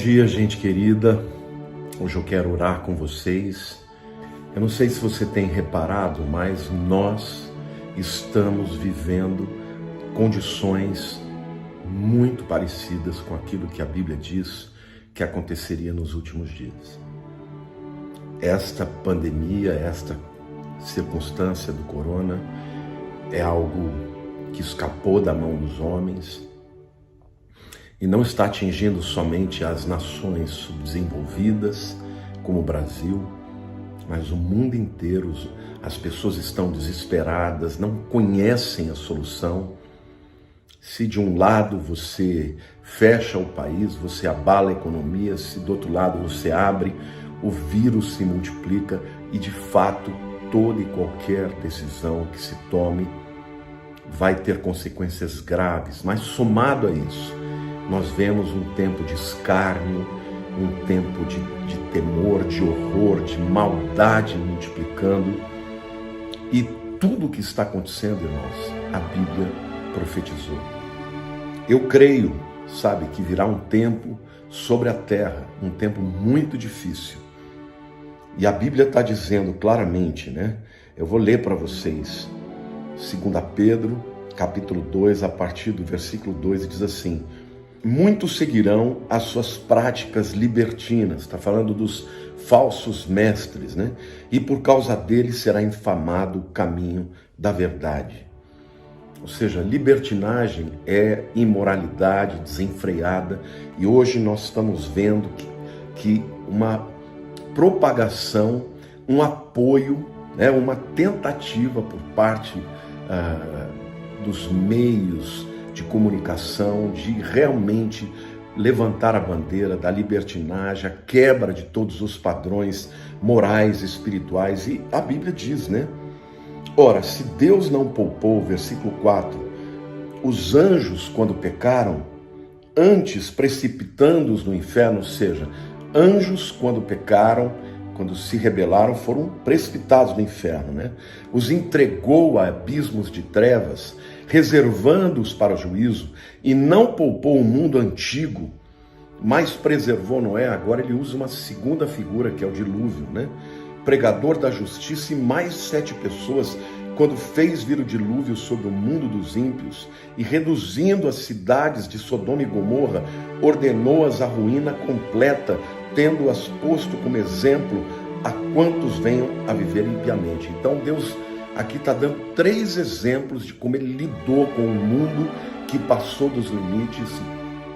dia, gente querida. Hoje eu quero orar com vocês. Eu não sei se você tem reparado, mas nós estamos vivendo condições muito parecidas com aquilo que a Bíblia diz que aconteceria nos últimos dias. Esta pandemia, esta circunstância do corona é algo que escapou da mão dos homens e não está atingindo somente as nações subdesenvolvidas, como o Brasil, mas o mundo inteiro. As pessoas estão desesperadas, não conhecem a solução. Se de um lado você fecha o país, você abala a economia, se do outro lado você abre, o vírus se multiplica e, de fato, toda e qualquer decisão que se tome vai ter consequências graves. Mas, somado a isso, nós vemos um tempo de escárnio, um tempo de temor, de horror, de maldade multiplicando. E tudo o que está acontecendo, irmãos, a Bíblia profetizou. Eu creio, que virá um tempo sobre a terra, um tempo muito difícil. E a Bíblia está dizendo claramente, Eu vou ler para vocês, 2 Pedro, capítulo 2, a partir do versículo 2, e diz assim: muitos seguirão as suas práticas libertinas, está falando dos falsos mestres, E por causa deles será infamado o caminho da verdade. Ou seja, libertinagem é imoralidade desenfreada, e hoje nós estamos vendo que uma propagação, um apoio, uma tentativa por parte dos meios de comunicação de realmente levantar a bandeira da libertinagem, a quebra de todos os padrões morais, espirituais. E a Bíblia diz, Ora, se Deus não poupou, versículo 4, os anjos quando pecaram, antes precipitando-os no inferno, ou seja, anjos quando pecaram, quando se rebelaram, foram precipitados no inferno, Os entregou a abismos de trevas, reservando-os para o juízo, e não poupou o mundo antigo, mas preservou Noé. Agora ele usa uma segunda figura, que é o dilúvio, Pregador da justiça, e mais 7 pessoas, quando fez vir o dilúvio sobre o mundo dos ímpios, e reduzindo as cidades de Sodoma e Gomorra, ordenou-as à ruína completa, tendo-as posto como exemplo a quantos venham a viver impiamente. Então Deus aqui está dando 3 exemplos de como ele lidou com um mundo que passou dos limites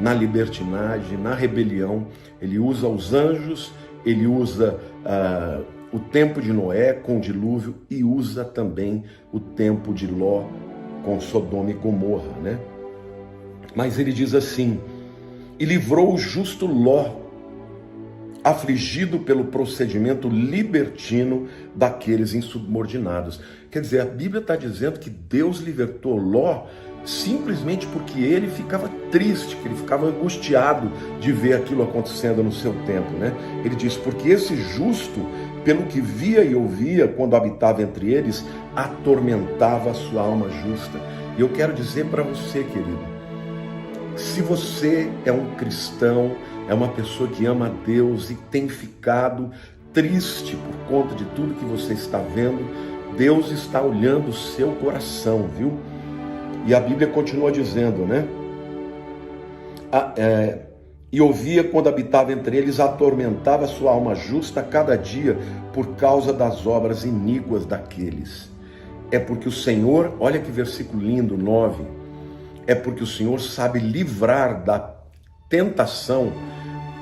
na libertinagem, na rebelião. Ele usa os anjos, ele usa o tempo de Noé com o dilúvio, e usa também o tempo de Ló com Sodoma e Gomorra, Mas ele diz assim: e livrou o justo Ló, afligido pelo procedimento libertino daqueles insubordinados. Quer dizer, a Bíblia está dizendo que Deus libertou Ló simplesmente porque ele ficava triste, que ele ficava angustiado de ver aquilo acontecendo no seu tempo, Ele diz, porque esse justo, pelo que via e ouvia quando habitava entre eles, atormentava a sua alma justa. E eu quero dizer para você, querido, se você é um cristão, é uma pessoa que ama a Deus e tem ficado triste por conta de tudo que você está vendo, Deus está olhando o seu coração, viu? E a Bíblia continua dizendo, e ouvia quando habitava entre eles, atormentava a sua alma justa a cada dia por causa das obras iníquas daqueles. É porque o Senhor, olha que versículo lindo, 9, é porque o Senhor sabe livrar da tentação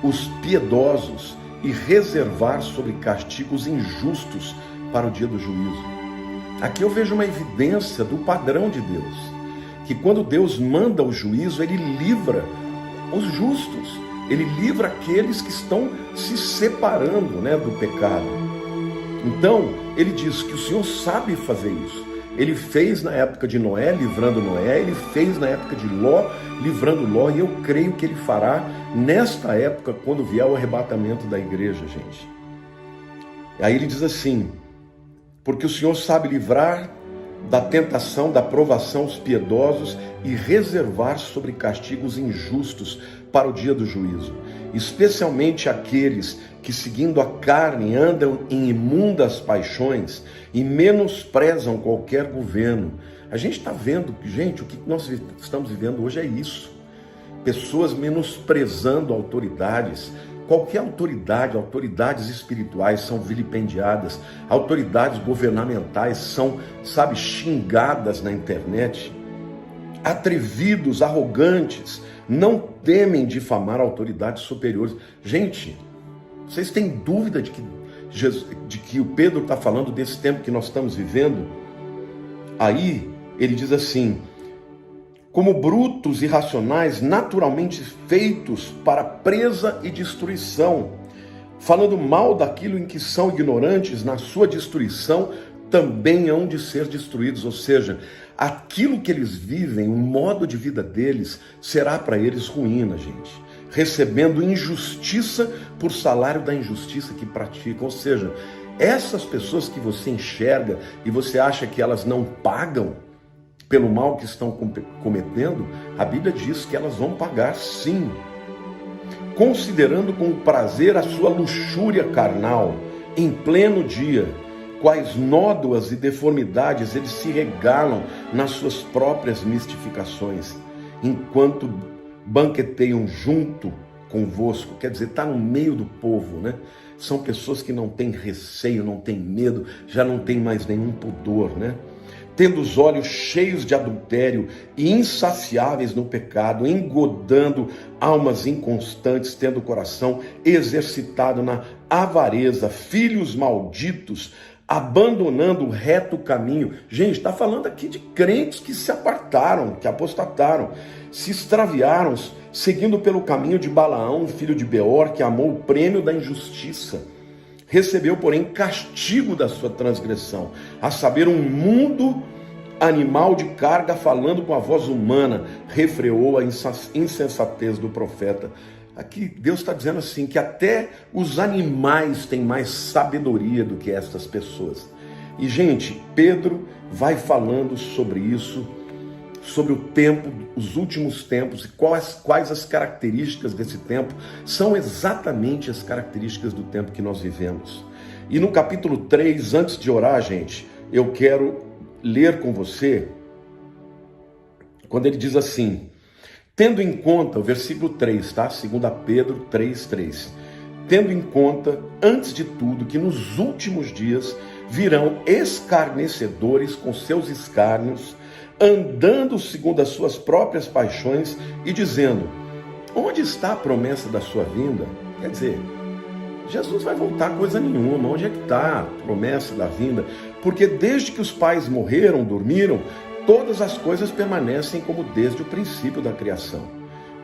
os piedosos e reservar sobre castigos injustos para o dia do juízo. Aqui eu vejo uma evidência do padrão de Deus, que quando Deus manda o juízo, ele livra os justos, ele livra aqueles que estão se separando do pecado. Então, ele diz que o Senhor sabe fazer isso. Ele fez na época de Noé, livrando Noé, ele fez na época de Ló, livrando Ló, e eu creio que ele fará nesta época, quando vier o arrebatamento da igreja, gente. Aí ele diz assim: porque o Senhor sabe livrar da tentação, da provação os piedosos e reservar sobre castigos injustos para o dia do juízo, especialmente aqueles que, seguindo a carne, andam em imundas paixões e menosprezam qualquer governo. A gente está vendo, gente, o que nós estamos vivendo hoje é isso. Pessoas menosprezando autoridades. Qualquer autoridade, autoridades espirituais são vilipendiadas, autoridades governamentais são, xingadas na internet. Atrevidos, arrogantes, não temem difamar autoridades superiores. Gente, vocês têm dúvida de que o Pedro está falando desse tempo que nós estamos vivendo? Aí ele diz assim: como brutos e irracionais, naturalmente feitos para presa e destruição, falando mal daquilo em que são ignorantes, na sua destruição também hão de ser destruídos. Ou seja, aquilo que eles vivem, o modo de vida deles, será para eles ruína, gente. Recebendo injustiça por salário da injustiça que praticam. Ou seja, essas pessoas que você enxerga e você acha que elas não pagam pelo mal que estão cometendo, a Bíblia diz que elas vão pagar sim, considerando com prazer a sua luxúria carnal, em pleno dia, quais nódoas e deformidades eles se regalam nas suas próprias mistificações, enquanto banqueteiam junto convosco. Quer dizer, está no meio do povo, né? São pessoas que não têm receio, não têm medo, já não têm mais nenhum pudor, né? Tendo os olhos cheios de adultério e insaciáveis no pecado, engodando almas inconstantes, tendo o coração exercitado na avareza, filhos malditos, abandonando o reto caminho. Gente, está falando aqui de crentes que se apartaram, que apostataram, se extraviaram, seguindo pelo caminho de Balaão, filho de Beor, que amou o prêmio da injustiça. Recebeu, porém, castigo da sua transgressão, a saber, um mundo animal de carga falando com a voz humana, refreou a insensatez do profeta. Aqui Deus está dizendo assim, que até os animais têm mais sabedoria do que estas pessoas. E, gente, Pedro vai falando sobre isso, sobre o tempo, os últimos tempos, e quais as características desse tempo. São exatamente as características do tempo que nós vivemos. E no capítulo 3, antes de orar, gente, eu quero ler com você, quando ele diz assim: tendo em conta, o versículo 3, tá? 2 Pedro 3:3. Tendo em conta, antes de tudo, que nos últimos dias virão escarnecedores com seus escárnios, andando segundo as suas próprias paixões e dizendo: onde está a promessa da sua vinda? Quer dizer, Jesus vai voltar coisa nenhuma. Onde é que está a promessa da vinda? Porque desde que os pais morreram, dormiram, todas as coisas permanecem como desde o princípio da criação.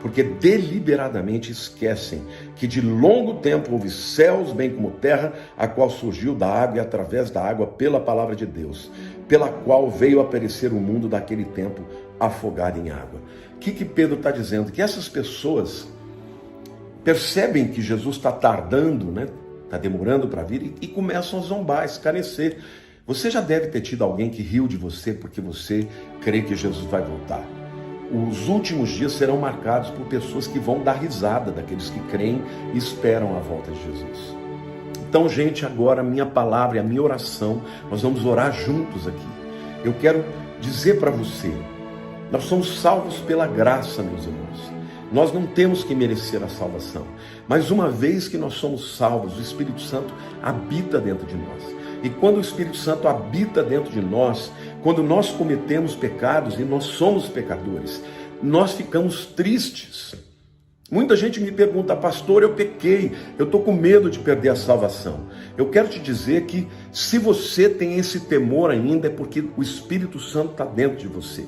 Porque deliberadamente esquecem que de longo tempo houve céus, bem como terra, a qual surgiu da água e através da água pela palavra de Deus, pela qual veio a perecer o mundo daquele tempo afogado em água. O que Pedro está dizendo? Que essas pessoas percebem que Jesus está tardando, né? Está demorando para vir e começam a zombar, a escarnecer. Você já deve ter tido alguém que riu de você porque você crê que Jesus vai voltar. Os últimos dias serão marcados por pessoas que vão dar risada daqueles que creem e esperam a volta de Jesus. Então, gente, agora a minha palavra e a minha oração, nós vamos orar juntos aqui. Eu quero dizer para você, nós somos salvos pela graça, meus irmãos. Nós não temos que merecer a salvação, mas uma vez que nós somos salvos, o Espírito Santo habita dentro de nós. E quando o Espírito Santo habita dentro de nós, quando nós cometemos pecados, e nós somos pecadores, nós ficamos tristes. Muita gente me pergunta: pastor, eu pequei, eu estou com medo de perder a salvação. Eu quero te dizer que se você tem esse temor ainda, é porque o Espírito Santo está dentro de você.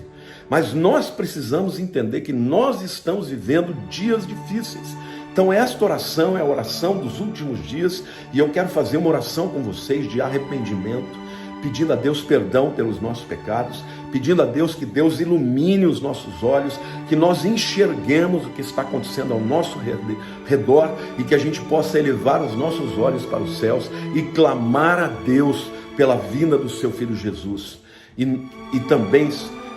Mas nós precisamos entender que nós estamos vivendo dias difíceis. Então esta oração é a oração dos últimos dias, e eu quero fazer uma oração com vocês de arrependimento, pedindo a Deus perdão pelos nossos pecados, pedindo a Deus que Deus ilumine os nossos olhos, que nós enxerguemos o que está acontecendo ao nosso redor e que a gente possa elevar os nossos olhos para os céus e clamar a Deus pela vinda do seu Filho Jesus. e também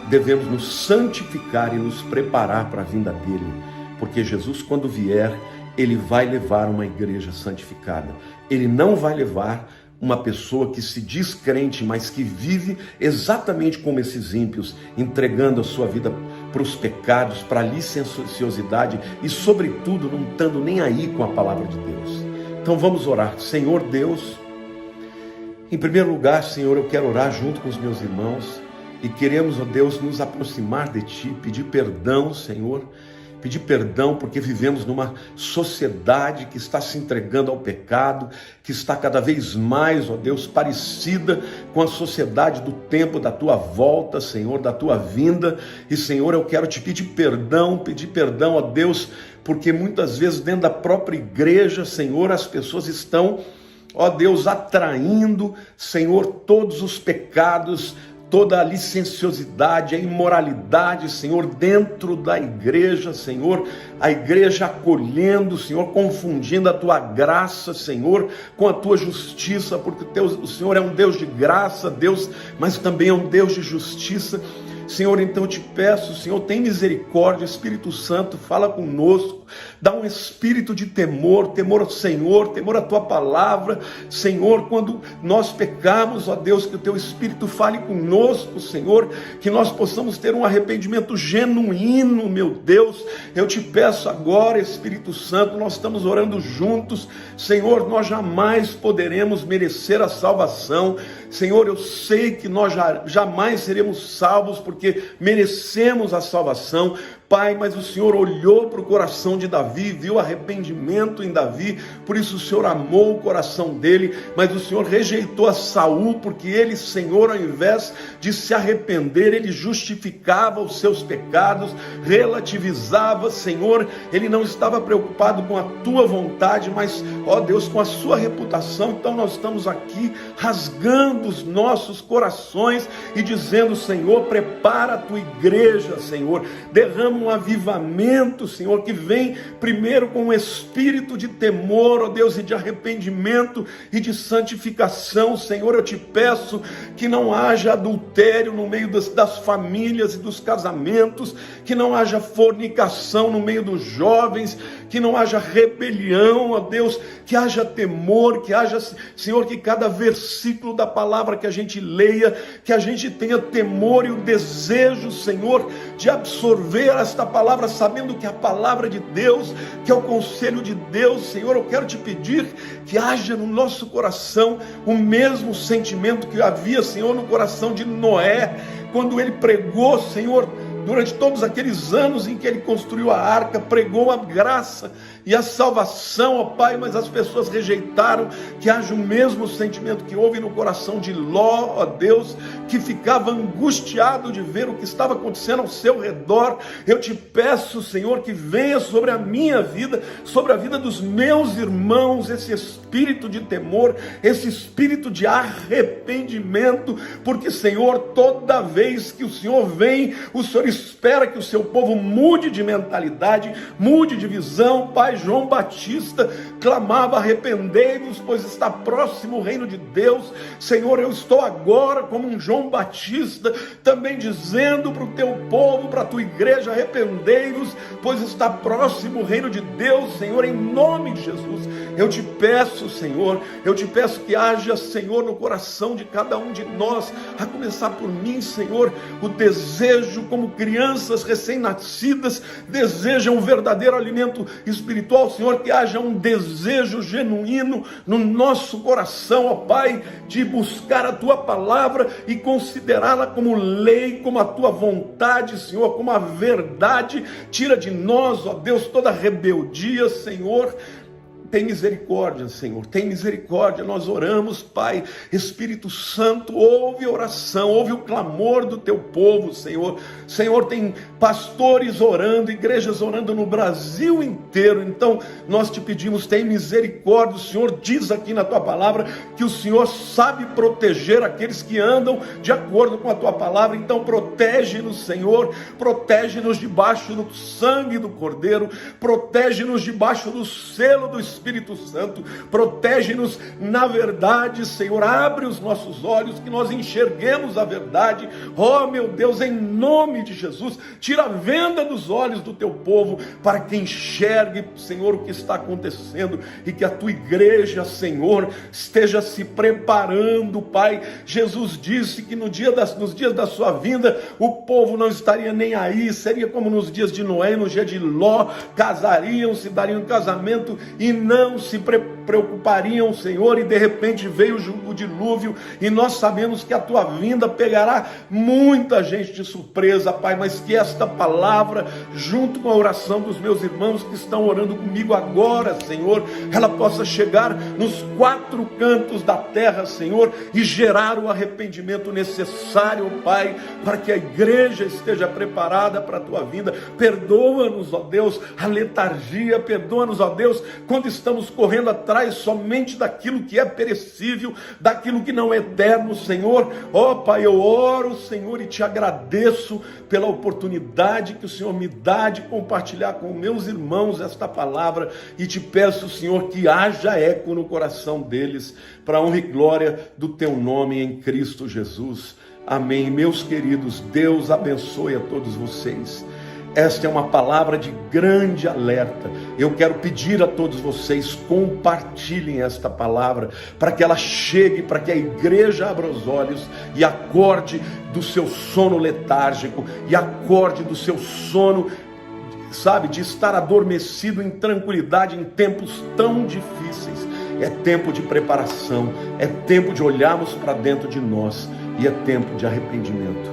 devemos nos santificar e nos preparar para a vinda dele, porque Jesus, quando vier, ele vai levar uma igreja santificada. Ele não vai levar uma pessoa que se diz crente, mas que vive exatamente como esses ímpios, entregando a sua vida para os pecados, para a licenciosidade e, sobretudo, não estando nem aí com a palavra de Deus. Então vamos orar. Senhor Deus, em primeiro lugar, Senhor, eu quero orar junto com os meus irmãos e queremos, ó Deus, nos aproximar de Ti, pedir perdão, Senhor, pedir perdão porque vivemos numa sociedade que está se entregando ao pecado, que está cada vez mais, ó Deus, parecida com a sociedade do tempo da Tua volta, Senhor, da Tua vinda. E, Senhor, eu quero Te pedir perdão, ó Deus, porque muitas vezes dentro da própria igreja, Senhor, as pessoas estão, ó Deus, atraindo, Senhor, todos os pecados, toda a licenciosidade, a imoralidade, Senhor, dentro da igreja, Senhor, a igreja acolhendo, Senhor, confundindo a Tua graça, Senhor, com a Tua justiça, porque o Senhor é um Deus de graça, Deus, mas também é um Deus de justiça. Senhor, então eu te peço, Senhor, tem misericórdia, Espírito Santo, fala conosco, dá um espírito de temor ao Senhor, temor à Tua palavra, Senhor, quando nós pecamos, ó Deus, que o Teu Espírito fale conosco, Senhor, que nós possamos ter um arrependimento genuíno, meu Deus. Eu te peço agora, Espírito Santo, nós estamos orando juntos, Senhor, nós jamais poderemos merecer a salvação, Senhor, eu sei que nós jamais seremos salvos porque merecemos a salvação, Pai, mas o Senhor olhou para o coração de Davi, viu arrependimento em Davi, por isso o Senhor amou o coração dele, mas o Senhor rejeitou a Saul, porque ele, Senhor, ao invés de se arrepender, ele justificava os seus pecados, relativizava, Senhor, ele não estava preocupado com a Tua vontade, mas, ó Deus, com a sua reputação. Então nós estamos aqui rasgando os nossos corações e dizendo, Senhor, prepara a Tua igreja, Senhor, derrama um avivamento, Senhor, que vem primeiro com um espírito de temor, ó Deus, e de arrependimento e de santificação. Senhor, eu te peço que não haja adultério no meio das famílias e dos casamentos, que não haja fornicação no meio dos jovens, que não haja rebelião, ó Deus, que haja temor, que haja, Senhor, que cada versículo da palavra que a gente leia, que a gente tenha temor e o desejo, Senhor, de absorver esta palavra, sabendo que é a palavra de Deus, que é o conselho de Deus. Senhor, eu quero te pedir que haja no nosso coração o mesmo sentimento que havia, Senhor, no coração de Noé, quando ele pregou, Senhor, durante todos aqueles anos em que ele construiu a arca, pregou a graça e a salvação, ó Pai, mas as pessoas rejeitaram. Que haja o mesmo sentimento que houve no coração de Ló, ó Deus, que ficava angustiado de ver o que estava acontecendo ao seu redor. Eu te peço, Senhor, que venha sobre a minha vida, sobre a vida dos meus irmãos, esse espírito de temor, esse espírito de arrependimento, porque, Senhor, toda vez que o Senhor vem, o Senhor espera que o seu povo mude de mentalidade, mude de visão. Pai, João Batista clamava: arrependei-vos, pois está próximo o reino de Deus. Senhor, eu estou agora como um João Batista, também dizendo para o teu povo, para a tua igreja: arrependei-vos, pois está próximo o reino de Deus. Senhor, em nome de Jesus, eu te peço, Senhor, eu te peço que haja, Senhor, no coração de cada um de nós, a começar por mim, Senhor, o desejo, como crianças recém-nascidas desejam um verdadeiro alimento espiritual, Senhor, que haja um desejo genuíno no nosso coração, ó Pai, de buscar a tua palavra e considerá-la como lei, como a tua vontade, Senhor, como a verdade. Tira de nós, ó Deus, toda rebeldia, Senhor. Tem misericórdia, Senhor, tem misericórdia. Nós oramos, Pai. Espírito Santo, ouve a oração, ouve o clamor do teu povo, Senhor. Senhor, tem pastores orando, igrejas orando no Brasil inteiro. Então nós te pedimos, tem misericórdia. O Senhor diz aqui na tua palavra que o Senhor sabe proteger aqueles que andam de acordo com a tua palavra. Então protege-nos, Senhor, protege-nos debaixo do sangue do Cordeiro, protege-nos debaixo do selo do Espírito Santo, protege-nos na verdade, Senhor, abre os nossos olhos, que nós enxerguemos a verdade, meu Deus, em nome de Jesus, tira a venda dos olhos do teu povo, para que enxergue, Senhor, o que está acontecendo, e que a tua igreja, Senhor, esteja se preparando, Pai. Jesus disse que nos dias da sua vinda, o povo não estaria nem aí, seria como nos dias de Noé, no dia de Ló, casariam, se dariam casamento, e não se preocupariam, Senhor, e de repente veio o dilúvio, e nós sabemos que a tua vinda pegará muita gente de surpresa, Pai, mas que esta palavra, junto com a oração dos meus irmãos que estão orando comigo agora, Senhor, ela possa chegar nos 4 cantos da terra, Senhor, e gerar o arrependimento necessário, Pai, para que a igreja esteja preparada para a tua vinda. Perdoa-nos, ó Deus, a letargia, perdoa-nos, ó Deus, quando estamos correndo atrás somente daquilo que é perecível, daquilo que não é eterno, Senhor. Ó Pai, eu oro, Senhor, e te agradeço pela oportunidade que o Senhor me dá de compartilhar com meus irmãos esta palavra, e te peço, Senhor, que haja eco no coração deles, para a honra e glória do teu nome em Cristo Jesus. Amém. Meus queridos, Deus abençoe a todos vocês. Esta é uma palavra de grande alerta. Eu quero pedir a todos vocês, compartilhem esta palavra, para que ela chegue, para que a igreja abra os olhos e acorde do seu sono letárgico, e acorde do seu sono, sabe, de estar adormecido em tranquilidade em tempos tão difíceis. É tempo de preparação, é tempo de olharmos para dentro de nós, e é tempo de arrependimento.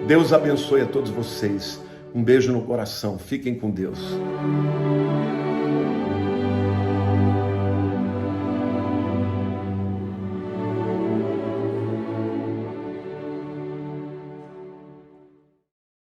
Deus abençoe a todos vocês. Um beijo no coração. Fiquem com Deus.